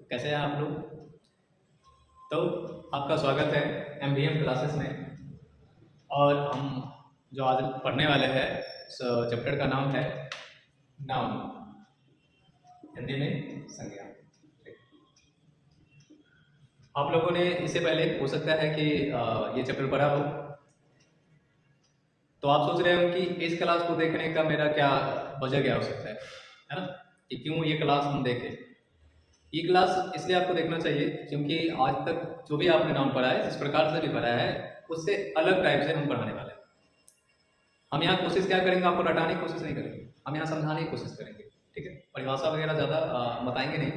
कैसे हैं आप लोग? तो आपका स्वागत है एमबीएम क्लासेस में। और हम जो आज पढ़ने वाले हैं उस चैप्टर का नाम है नाउन, हिंदी में संज्ञा। आप लोगों ने इससे पहले हो सकता है कि ये चैप्टर पढ़ा हो, तो आप सोच रहे हो कि इस क्लास को देखने का मेरा क्या वजह क्या हो सकता है ना, कि क्यों ये क्लास हम देखें। ये क्लास इसलिए आपको देखना चाहिए क्योंकि आज तक जो भी आपने नाउन पढ़ा है, जिस प्रकार से भी पढ़ा है, उससे अलग टाइप से हम पढ़ाने वाले हैं। हम यहाँ कोशिश क्या करेंगे, आपको रटाने की कोशिश नहीं करेंगे, हम यहाँ समझाने की कोशिश करेंगे। ठीक है, परिभाषा वगैरह ज़्यादा बताएंगे नहीं।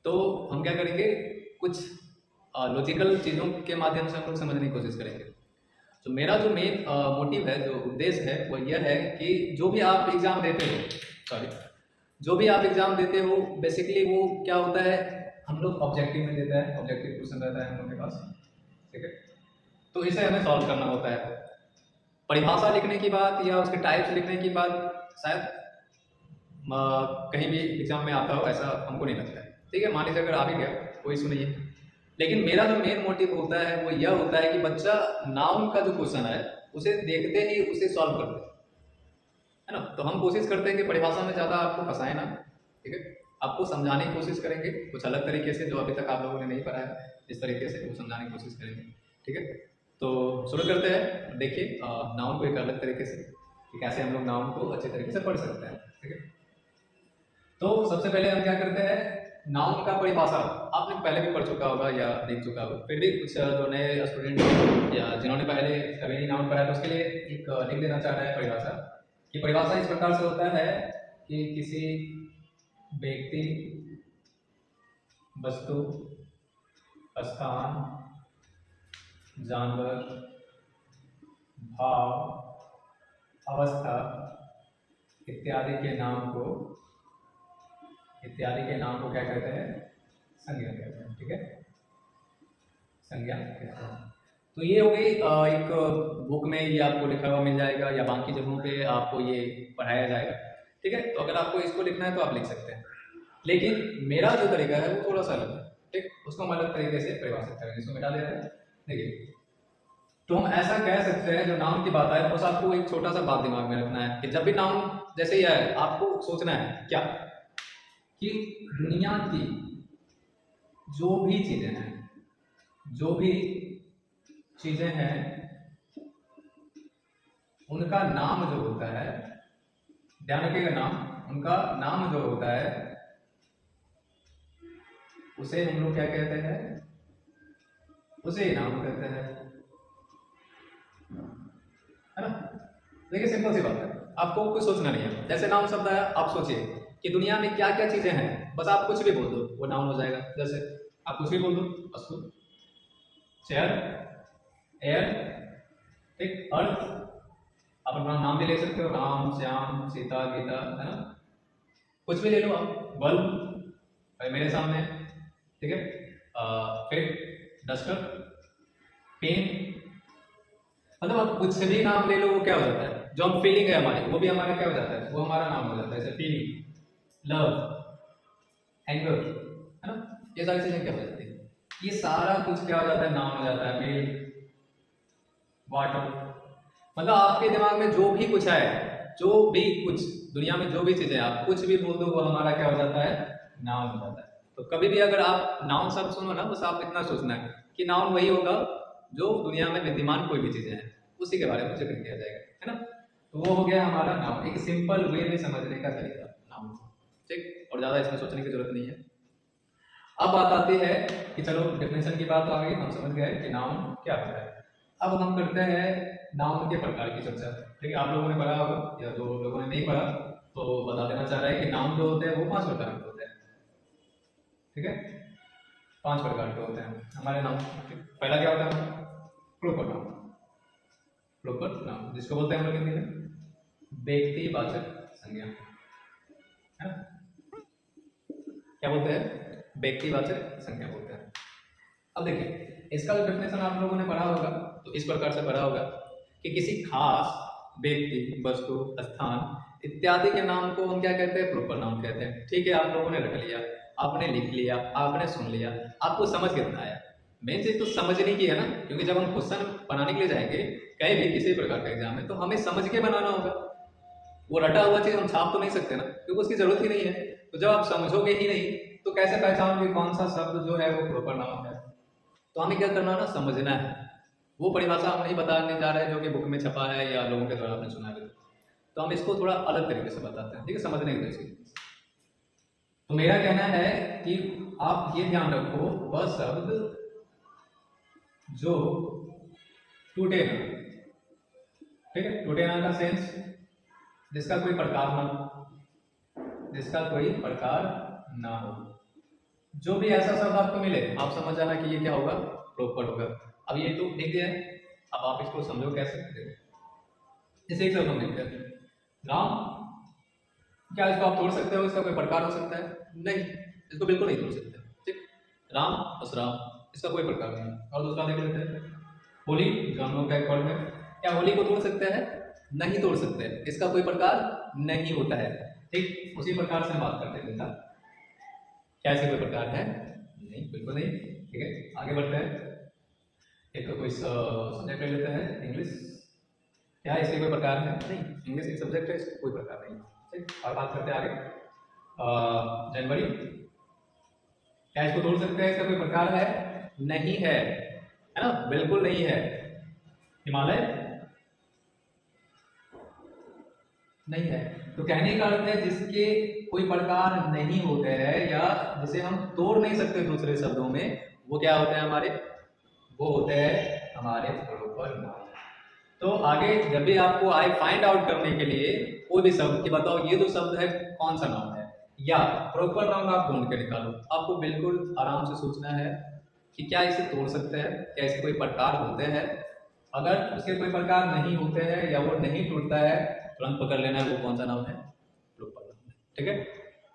तो हम क्या करेंगे, कुछ लॉजिकल चीज़ों के माध्यम से हम लोग समझने की कोशिश करेंगे। तो मेरा जो मेन मोटिव है, जो उद्देश्य है, वो यह है कि जो भी आप एग्ज़ाम देते हो, सॉरी, जो भी आप एग्ज़ाम देते हो, बेसिकली वो क्या होता है, हम लोग ऑब्जेक्टिव में देता है, ऑब्जेक्टिव क्वेश्चन रहता है हम लोग के पास। ठीक है, तो इसे हमें सॉल्व करना होता है। परिभाषा लिखने की बात या उसके टाइप्स लिखने की बात शायद कहीं भी एग्जाम में आता हो, ऐसा हमको नहीं लगता है। ठीक है, मान लीजिए अगर आ भी गया, कोई इशू नहीं है। लेकिन मेरा जो मेन मोटिव होता है वो यह होता है कि बच्चा नाउन का जो क्वेश्चन है उसे देखते ही उसे सॉल्व कर दे, है ना। तो हम कोशिश करते हैं कि परिभाषा में ज़्यादा आपको फंसाए ना। ठीक है, आपको समझाने की कोशिश करेंगे कुछ अलग तरीके से, जो अभी तक आप लोगों ने नहीं पढ़ा है, इस तरीके से वो समझाने की कोशिश करेंगे। ठीक है, तो शुरू करते हैं। देखिए नाउन को एक अलग तरीके से, कि कैसे हम लोग नाउन को अच्छे तरीके से पढ़ सकते हैं। ठीक है, तो सबसे पहले हम क्या करते हैं, नाउन का परिभाषा आपने पहले भी पढ़ चुका होगा या देख चुका होगा, फिर भी कुछ जो नए स्टूडेंट या जिन्होंने पहले कभी नहीं नाउन पढ़ा है, तो उसके लिए एक लिख देना चाह रहा है परिभाषा। कि परिभाषा इस प्रकार से होता है कि किसी व्यक्ति, वस्तु, स्थान, जानवर, भाव, अवस्था इत्यादि के नाम को क्या कहते हैं, संज्ञा कहते हैं। ठीक है, संज्ञा कहते हैं। तो ये हो गई एक बुक में ये आपको लिखा हुआ मिल जाएगा, या बाकी जगहों पे आपको ये पढ़ाया जाएगा। ठीक है, तो अगर आपको इसको लिखना है तो आप लिख सकते हैं, लेकिन मेरा जो तरीका है वो थोड़ा सा अलग है। ठीक, उसको हम अलग तरीके से परिभाषित करेंगे। इसको मिटा देते हैं। देखिए, तो हम ऐसा कह सकते हैं, जो नाउन की बात है, बस आपको एक छोटा सा बात दिमाग में रखना है कि जब भी नाउन जैसे ही आए, आपको सोचना है क्या, कि दुनिया की जो भी चीजें हैं उनका नाम जो होता है, ध्यान रखिएगा, नाम, उनका नाम जो होता है उसे हम लोग क्या कहते हैं, उसे नाम कहते हैं, है ना। देखिए सिंपल सी बात है, आपको कुछ सोचना नहीं है। जैसे नाउन शब्द है, आप सोचिए कि दुनिया में क्या क्या चीजें हैं, बस आप कुछ भी बोल दो वो नाउन हो जाएगा। जैसे आप कुछ भी बोल दो, वस्तु, चेयर, एयर, ठीक, अर्थ, आप अपना नाम भी ले सकते हो, राम, श्याम, सीता, गीता, है ना, कुछ भी ले लो आप, बल्ब भाई मेरे सामने। ठीक है, फिर डस्टर, पेन, मतलब आप कुछ भी नाम ले लो, वो क्या हो जाता है, जो हम फीलिंग है हमारी, वो भी हमारा क्या हो जाता है, वो हमारा नाम हो जाता है। जैसे फीलिंग, लव, एंगर, है ना, ये सारी चीजें क्या हो जाती है, ये सारा कुछ क्या हो जाता है, नाम हो जाता है। मिल्क, वाटर, मतलब आपके दिमाग में जो भी कुछ है, जो भी कुछ दुनिया में जो भी चीजें, आप कुछ भी बोल दो, वो हमारा क्या हो जाता है, नाउन हो जाता है। तो कभी भी अगर आप नाउन शब्द सुनो ना, बस आप इतना सोचना है कि नाउन वही होगा जो दुनिया में विद्यमान कोई भी चीजें हैं, उसी के बारे में जिक्र किया जाएगा, है ना। तो वो हो गया हमारा नाउन, एक सिंपल वे में समझने का तरीका नाउन। ठीक, और ज्यादा इसमें सोचने की जरूरत नहीं है। अब बात आती है कि चलो डेफिनेशन की बात आ गई, हम समझ गए कि नाउन क्या होता है। अब हम करते हैं नाउन के प्रकार की चर्चा। ठीक है, आप लोगों ने पढ़ा होगा, या जो लोगों ने नहीं पढ़ा तो बता देना चाह रहा है कि नाउन जो होते हैं वो 5 प्रकार के होते हैं। ठीक है, 5 प्रकार के होते हैं हमारे नाउन। पहला क्या होता है, प्रोपर नाउन। प्रोपर नाउन जिसको बोलते हैं हम लोग हिंदी में व्यक्तिवाचक संज्ञा, है ना। क्या बोलते हैं, व्यक्तिवाचक संज्ञा बोलते हैं। अब देखिए, इसका जो डेफिनेशन आप लोगों ने पढ़ा होगा तो इस प्रकार से पढ़ा होगा कि किसी खास व्यक्ति, वस्तु, स्थान इत्यादि के नाम को हम क्या कहते हैं, प्रोपर नाउन कहते हैं। ठीक है, आप लोगों ने रख लिया। आपने लिख लिया, आपने सुन लिया, आपको समझ कितना आया। मेन चीज तो समझने की है ना, क्योंकि जब हम क्वेश्चन बनाने के लिए जाएंगे कहीं भी किसी प्रकार का एग्जाम में, तो हमें समझ के बनाना होगा। वो रटा हुआ चीज हम छाप तो नहीं सकते ना, क्योंकि उसकी जरूरत ही नहीं है। तो जब आप समझोगे ही नहीं तो कैसे पहचानोगे कौन सा शब्द जो है वो प्रॉपर नाउन है। तो हमें क्या करना है ना, समझना है। वो परिभाषा हम नहीं बताने जा रहे हैं जो कि बुक में छपा है या लोगों के द्वारा आपने सुना है, तो हम इसको थोड़ा अलग तरीके से बताते हैं, ठीक है, समझने की दृष्टि से। तो मेरा कहना है कि आप ये ध्यान रखो, वह शब्द जो टूटे ना, ठीक है, टूटे ना का सेंस जिसका कोई प्रकार ना हो, जिसका कोई प्रकार ना हो। जो भी ऐसा शब्द आपको मिले आप समझ जाना कि ये क्या होगा, प्रॉपर होगा। अब ये तो लिख दिया है, अब आप इसको समझो कैसे। जैसे एक शब्द हम लिखते हैं राम, क्या इसको आप तोड़ सकते हो, इसका कोई प्रकार हो सकता है? नहीं, इसको बिल्कुल नहीं तोड़ सकते। ठीक, राम बस राम, इसका कोई प्रकार नहीं। और दूसरा देख लेते हैं होली, जो हम लोग का एक वर्ड है, क्या होली को तोड़ सकते हैं? नहीं तोड़ सकते, इसका कोई प्रकार नहीं होता है। ठीक, उसी प्रकार से हम बात करते हैं, क्या इसका कोई प्रकार है? नहीं, बिल्कुल नहीं। ठीक है, आगे बढ़ते हैं। एक कोई सब्जेक्ट ले लेते हैं इंग्लिश, क्या इसके कोई प्रकार है? नहीं, इंग्लिश एक सब्जेक्ट है, इसका कोई प्रकार नहीं। ठीक, और बात करते हैं आगे। जनवरी, क्या इसको तोड़ सकते हैं? इसका कोई प्रकार है? नहीं है, है ना, बिल्कुल नहीं है। हिमालय नहीं है। तो कहने का अर्थ है जिसके कोई प्रकार नहीं होते हैं या जिसे हम तोड़ नहीं सकते दूसरे शब्दों में, वो क्या होते हैं हमारे? वो होते हैं हमारे प्रॉपर नाउन। तो आगे जब भी आपको आए फाइंड आउट करने के लिए कोई भी शब्द कि बताओ ये जो शब्द है कौन सा नाउन है या प्रॉपर नाउन आप ढूंढ के निकालो, आपको बिल्कुल आराम से सोचना है कि क्या इसे तोड़ सकते हैं, क्या इसके कोई प्रकार होते हैं। अगर उसके कोई प्रकार नहीं होते हैं या वो नहीं टूटता है, तुरंत पकड़ लेना है वो कौन सा नाउन है, प्रॉपर नाउन है। ठीक है,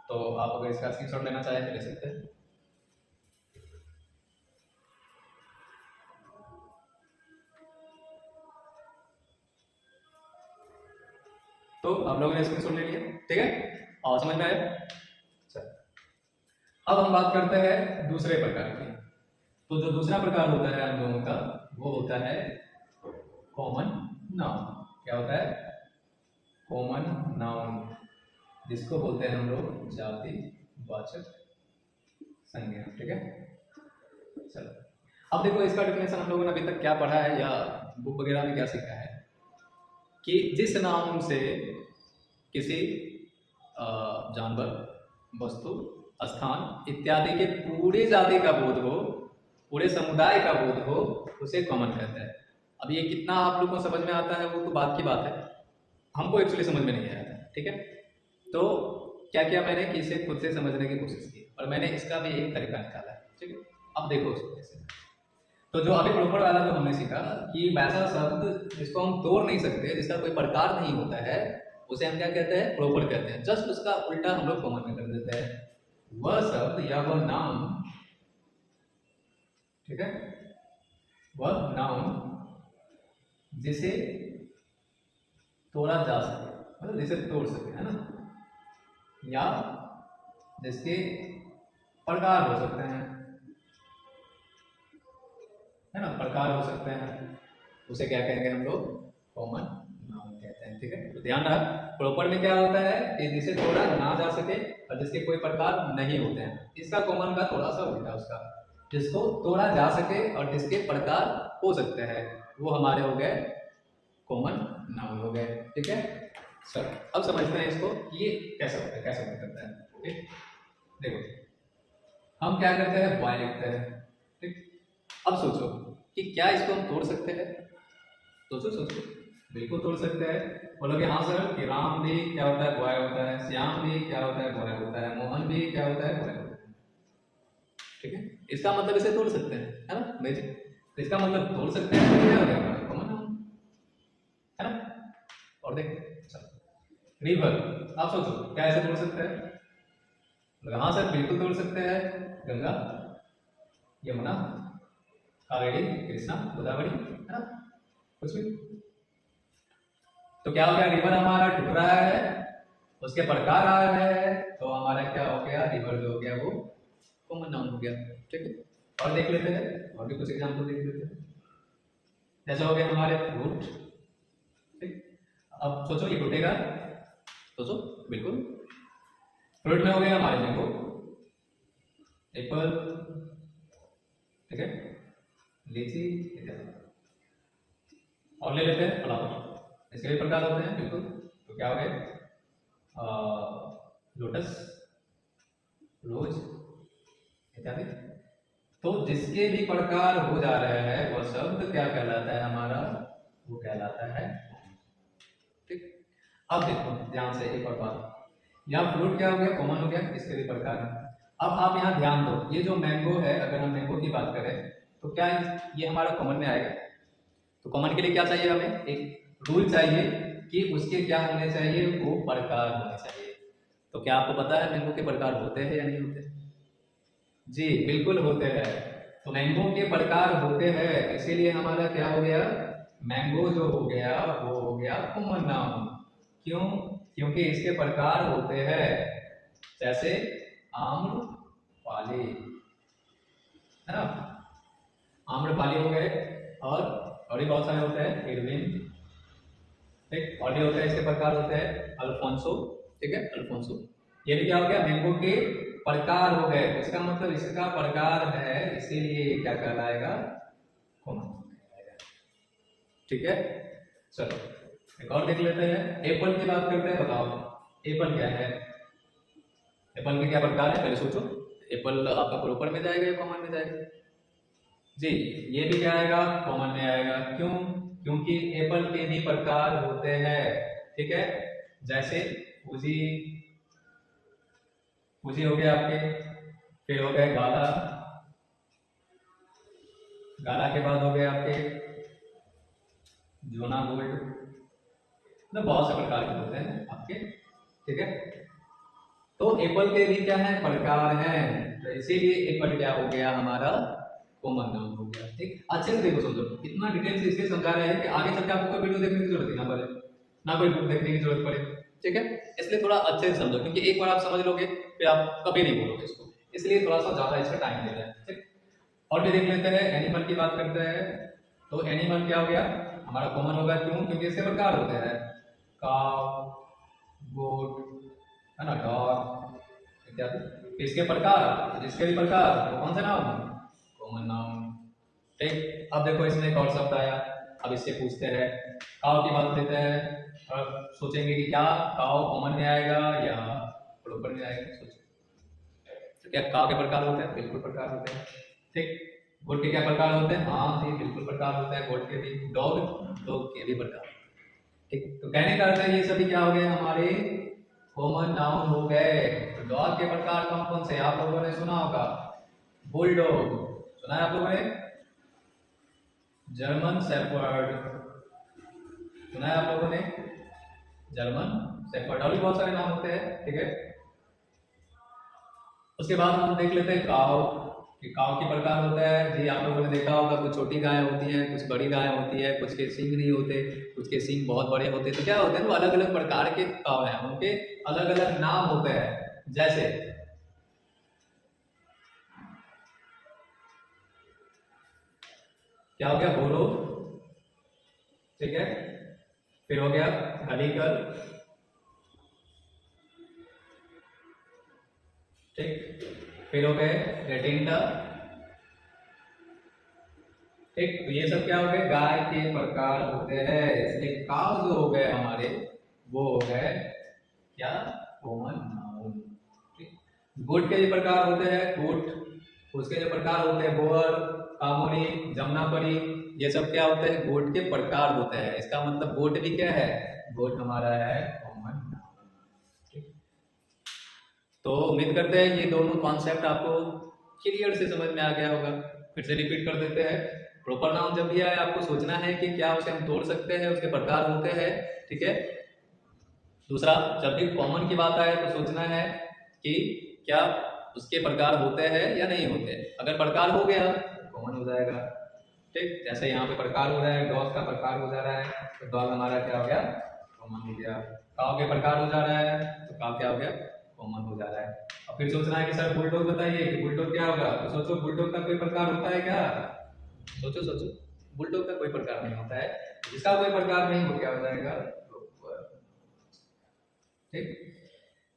तो आप अगर इसका स्क्रीनशॉट लेना चाहें तो ले सकते हैं। तो आप लोगों ने स्क्रीनशॉट ले लिया, ठीक है, और समझ में आया? चल, अब हम बात करते हैं दूसरे प्रकार की। तो जो दूसरा प्रकार होता है हम लोगों का, वो होता है कॉमन नाउन। क्या होता है? कॉमन नाउन, जिसको बोलते हैं हम लोग जाति वाचक संज्ञा। ठीक है, चलो अब देखो इसका डेफिनेशन हम लोगों ने अभी तक क्या पढ़ा है या बुक वगैरह में क्या सीखा है कि जिस नाउन से किसी जानवर, वस्तु, स्थान इत्यादि के पूरे जाति का बोध हो, पूरे समुदाय का बोध हो, उसे कॉमन कहते हैं। अब ये कितना आप लोगों को समझ में आता है वो तो बात की बात है, हमको एक्चुअली समझ में नहीं आया था। ठीक है, तो क्या किया मैंने कि इसे खुद से समझने की कोशिश की और मैंने इसका भी एक तरीका निकाला है। ठीक है, अब देखो उसको कैसे। तो जो अभी प्रॉपर वाला जो हमने सीखा कि वैसा शब्द जिसको हम तोड़ नहीं सकते, जिसका कोई प्रकार नहीं होता है, उसे हम क्या कहते हैं? प्रॉपर कहते हैं। जस्ट उसका उल्टा हम लोग कॉमन में कर देते हैं। वह शब्द या वह नाउन, ठीक है, वह नाउन जिसे तोड़ा जा सके, मतलब जिसे तोड़ सके, है ना, या जिसके प्रकार हो सकते हैं, है ना, प्रकार हो सकते हैं, उसे क्या कहेंगे हम लोग? कॉमन नाउन कहते हैं। ठीक है, तो ध्यान रहा प्रॉपर में क्या होता है कि जिसे तोड़ा ना जा सके और जिसके कोई प्रकार नहीं होते हैं। इसका कॉमन का थोड़ा सा उल्टा, उसका जिसको तोड़ा जा सके और जिसके प्रकार हो सकते हैं, वो हमारे हो गए कॉमन नाउन हो गए। ठीक है, चलो अब समझते हैं इसको ये कैसे होता है, कैसे वर्क करता है। ठीक, देखो हम क्या करते हैं? बॉय लिखते हैं। ठीक, अब सोचो कि क्या इसको हम तोड़ सकते हैं? सोचो सोचो, बिल्कुल तोड़ सकते हैं। बोलोगे हाँ सर कि राम भी क्या होता है? बॉय होता है। श्याम भी क्या होता है? बॉय होता है। मोहन भी क्या होता है? बॉय होता है। ठीक है, इसका मतलब इसे तोड़ सकते हैं, है ना, बेसिक। तो इसका मतलब तोड़ सकते हैं, तो क्या हो जाएगा? कॉमन नाउन, है ना। और देख रिवर, आप सोचो क्या ऐसे तोड़ सकते हैं? हाँ सर बिल्कुल तोड़ सकते हैं। गंगा, यमुना, कावेरी, कृष्णा, गोदावरी, है ना, कुछ भी। तो क्या हो गया? रिवर हमारा टूट रहा है, उसके प्रकार आ रहे हैं, तो हमारा क्या हो गया? रिवर जो हो गया वो कॉमन नाउन हो गया। ठीक है, और देख लेते हैं, और भी कुछ एग्जाम्पल देख लेते हैं। जैसा हो गया हमारे फ्रूट। ठीक, अब सोचो ये टूटेगा, सोचो बिल्कुल। फ्रूट में हो गया हमारे मैंगो, एप्पल, ठीक है, लीची इत्यादि। और ले लेते हैं फ्लावर, इसके भी प्रकार होते हैं बिल्कुल। तो क्या हो गए, लोटस, रोज इत्यादि। तो जिसके भी प्रकार हो जा रहे हैं वह शब्द क्या कहलाता है हमारा, वो कहलाता है। ठीक, अब देखो ध्यान से एक और बात, यहाँ फ्रूट क्या हो गया, कॉमन हो गया, इसके भी प्रकार है। अब आप यहाँ ध्यान दो, ये जो मैंगो है, अगर हम मैंगो की बात करें तो क्या ये हमारा कॉमन में आएगा। तो कॉमन के लिए क्या चाहिए, हमें एक रूल चाहिए कि उसके क्या होने चाहिए, वो प्रकार होने चाहिए। तो क्या आपको पता है मैंगो के प्रकार होते हैं या नहीं होते? जी बिल्कुल होते हैं। तो मैंगो के प्रकार होते हैं, इसीलिए हमारा क्या हो गया, मैंगो जो हो गया वो हो गया कॉमन नाउन। क्यों? क्योंकि इसके प्रकार होते हैं, जैसे आम्रपाली, है ना, आम्रपाली हो गए, और भी बहुत सारे होते हैं, इरविन, ठीक, और भी होते हैं, इसके प्रकार होते हैं अल्फोंसो। ठीक है, अल्फोंसो, ये भी क्या हो गया, मैंगो के प्रकार हो गए। इसका मतलब इसका प्रकार है, इसीलिए क्या कहलाएगा, कॉमन। ठीक है, चलो एक और देख लेते हैं, एप्पल की बात करते हैं। बताओ एप्पल क्या है, एप्पल के क्या प्रकार है, पहले सोचो। एप्पल आपका प्रॉपर में जाएगा या कॉमन में जाएगा? जी ये भी क्या आएगा, कॉमन में आएगा। क्यों? क्योंकि एप्पल के भी प्रकार होते हैं। ठीक है, जैसे फूजी, फूजी हो गया आपके, फिर हो गए गाला, गाला के बाद हो गए आपके जोना गोल्ड, मतलब बहुत से प्रकार के होते हैं आपके। ठीक है, तो एप्पल के भी क्या है, प्रकार हैं, तो इसीलिए एप्पल क्या हो गया हमारा, कॉमन नाउन हो गया। ठीक, अच्छे से देखो, समझो, इतना डिटेल से इसलिए समझा रहे हैं कि आगे चल के आपको कोई वीडियो देखने की जरूरत ही ना पड़े, ना कोई बुक देखने की जरूरत पड़े। ठीक है, इसलिए थोड़ा अच्छे से समझो, क्योंकि एक बार आप समझ लोगे फिर आप कभी नहीं बोलोगे इसको, इसलिए थोड़ा सा ज्यादा इसका टाइम दे रहे हैं। ठीक, और भी देख लेते हैं, एनिमल की बात करते हैं। तो एनिमल क्या हो गया हमारा, कॉमन होगा। क्यों? क्योंकि इसके प्रकार होते हैं, काव, गोट, है ना, डॉग इत्यादि। इसके प्रकार, जिसके भी प्रकार, वो कौन सा नाउन, कॉमन नाउन। ठीक, अब देखो इसमें एक और शब्द आया, अब इससे पूछते हैं, काव की बात लेते हैं, और सोचेंगे कि क्या काव कॉमन में आएगा या प्रॉपर में आएगा, सोचो। तो क्या काव के प्रकार होते हैं? बिल्कुल प्रकार होते हैं। ठीक, गोट के क्या प्रकार होते हैं? हाँ जी बिल्कुल प्रकार होते हैं, गोट के भी। डॉग, डॉग के भी प्रकार। ठीक, तो कहने का अर्थ है ये सभी क्या हो गए हमारे, कॉमन नाउन हो गए। तो डॉग के प्रकार कौन कौन से आप लोगों ने सुना होगा, बुलडॉग सुना है आप लोगों ने, जर्मन शेफर्ड सुना है आप लोगों ने, जर्मन शेफर्ड, और भी बहुत सारे नाम होते हैं। ठीक है, उसके बाद हम देख लेते हैं काव, कि काव के प्रकार होता है। जी आप लोगों ने देखा होगा, कुछ छोटी गाय होती है, कुछ बड़ी गाय होती है, कुछ के सींग नहीं होते, कुछ के सींग बहुत बड़े होते हैं। तो क्या होते हैं, वो अलग अलग प्रकार के काव हैं, उनके अलग अलग नाम होते हैं। जैसे क्या हो गया, बोरो, ठीक है, फिर हो गया हलीकर, ठीक, फिर हो गए रेटिंडा। ठीक, तो ये सब क्या हो गए, गाय के प्रकार होते हैं। इसलिए काव जो हो गए हमारे, वो हो गए क्या, कॉमन नाउन। ठीक, गोट के जो प्रकार होते हैं, गोट, उसके जो प्रकार होते हैं, बोअर, कामोरी, जमुनापरी, ये सब क्या होते हैं, गोट के प्रकार होते हैं। इसका मतलब गोट भी क्या है, गोट हमारा है कॉमन नाउन। ठीक, तो उम्मीद करते हैं ये दोनों कॉन्सेप्ट आपको क्लियर से समझ में आ गया होगा। फिर से रिपीट कर देते हैं, प्रॉपर नाउन जब भी आए आपको सोचना है कि क्या उसे हम तोड़ सकते हैं, उसके प्रकार होते हैं। ठीक है, दूसरा, जब भी कॉमन की बात आए तो सोचना है कि क्या उसके प्रकार होते हैं या नहीं होते। अगर प्रकार हो गया तो कॉमन हो जाएगा। ठीक, जैसे यहाँ पे प्रकार हो रहा है, डॉग का प्रकार हो जा रहा है, तो डॉग हमारा क्या हो गया, कॉमन हो गया। काव के प्रकार हो जा रहा है, तो काव क्या हो गया, कॉमन हो जा रहा है। और फिर सोचना है कि सर बुलडॉग बताइए कि बुलडॉग क्या होगा, तो सोचो बुलडॉग का कोई प्रकार होता है क्या? सोचो सोचो, बुलडॉग का कोई प्रकार नहीं होता है, जिसका कोई प्रकार नहीं वो क्या हो जाएगा, रोवर। ठीक,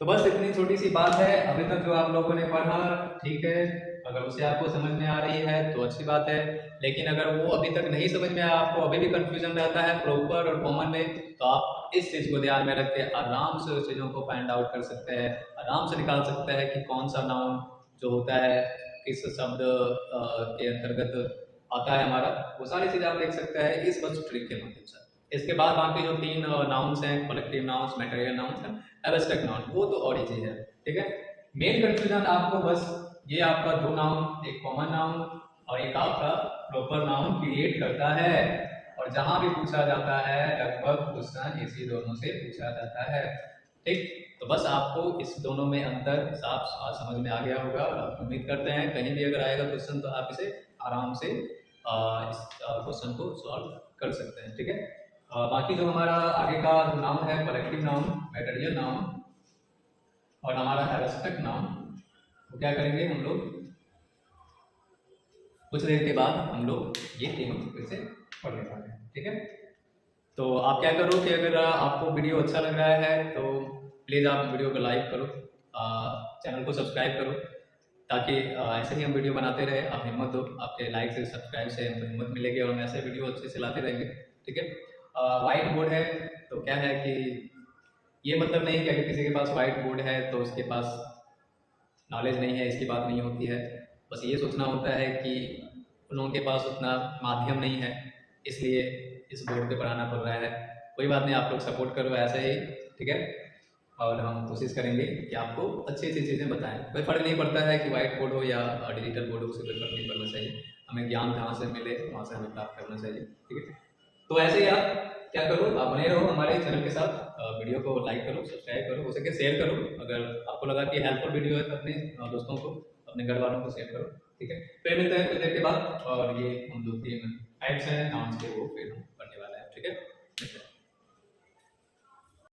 तो बस इतनी छोटी सी बात है अभी तक जो आप लोगों ने पढ़ा, ठीक है। अगर उसे आपको समझ में आ रही है तो अच्छी बात है, लेकिन अगर वो अभी तक नहीं समझ में आया, आपको अभी भी कंफ्यूजन रहता है प्रॉपर और कॉमन में, तो आप इस चीज़ को ध्यान में रख के आराम से उस चीज़ों को फाइंड आउट कर सकते हैं, आराम से निकाल सकते हैं कि कौन सा नाउन जो होता है किस शब्द के अंतर्गत आता है हमारा, वो सारी चीज़ें आप देख सकते हैं इस बस ट्रिक के माध्यम से। इसके बाद बाकी जो 3 नाउन्स हैं, कलेक्टिव नाउन्स, मैटेरियल नाउन्स हैं, एब्स्ट्रैक्ट नाउन, वो तो और ही चीज़ है, ठीक है। मेन कंफ्यूजन आपको बस ये आपका 2 नाउन, एक कॉमन नाउन और एक आपका प्रॉपर नाउन क्रिएट करता है, और जहां भी पूछा जाता है लगभग क्वेश्चन इसी दोनों से पूछा जाता है, ठीक। तो बस आपको इस दोनों में अंतर साफ समझ में आ गया होगा, और उम्मीद करते हैं कहीं भी अगर आएगा क्वेश्चन तो आप इसे आराम से इस क्वेश्चन को सॉल्व कर सकते हैं, ठीक है। बाकी जो हमारा आगे का जो नाउन है, कलेक्टिव नाउन, मैटेरियल नाउन और हमारा एब्स्ट्रैक्ट नाउन, तो क्या करेंगे हम लोग कुछ देर के बाद हम लोग ये तीनों फिर से पढ़ने वाले हैं, ठीक है। तो आप क्या करो कि अगर आपको वीडियो अच्छा लग रहा है तो प्लीज़ आप वीडियो को लाइक करो, चैनल को सब्सक्राइब करो, ताकि ऐसे ही हम वीडियो बनाते रहे। आप हिम्मत दो, आपके लाइक से सब्सक्राइब से हमको हिम्मत मिलेगी और हम ऐसे वीडियो अच्छे से लाते रहेंगे, ठीक है। वाइट बोर्ड है तो क्या है कि ये मतलब नहीं कि अगर किसी के पास वाइट बोर्ड है तो उसके पास नॉलेज नहीं है, इसकी बात नहीं होती है। बस ये सोचना होता है कि उन लोगों के पास उतना माध्यम नहीं है, इसलिए इस बोर्ड पे पढ़ाना पड़ रहा है। कोई बात नहीं, आप लोग सपोर्ट करो ऐसे ही, ठीक है। और हम कोशिश करेंगे कि आपको अच्छी अच्छी चीज़ें बताएं। कोई फ़र्क नहीं पड़ता है कि वाइट बोर्ड हो या डिजिटल बोर्ड हो, उससे कोई फ़र्क नहीं पड़ना चाहिए। हमें ज्ञान जहाँ से मिले वहाँ से हमें प्राप्त करना चाहिए, ठीक है। तो ऐसे ही आप क्या करो, आप बने रहो हमारे चैनल के साथ, वीडियो को लाइक करो, सब्सक्राइब करो, हो सके शेयर करो। अगर आपको लगा कि हेल्पफुल वीडियो है तो अपने दोस्तों को, अपने घर वालों को शेयर करो, ठीक है। फिर मिलते हैं कुछ देर के बाद, और ये हम 2-3 टाइप्स हैं नाउन्स के, वो फिर हम पढ़ने वाले हैं, ठीक है।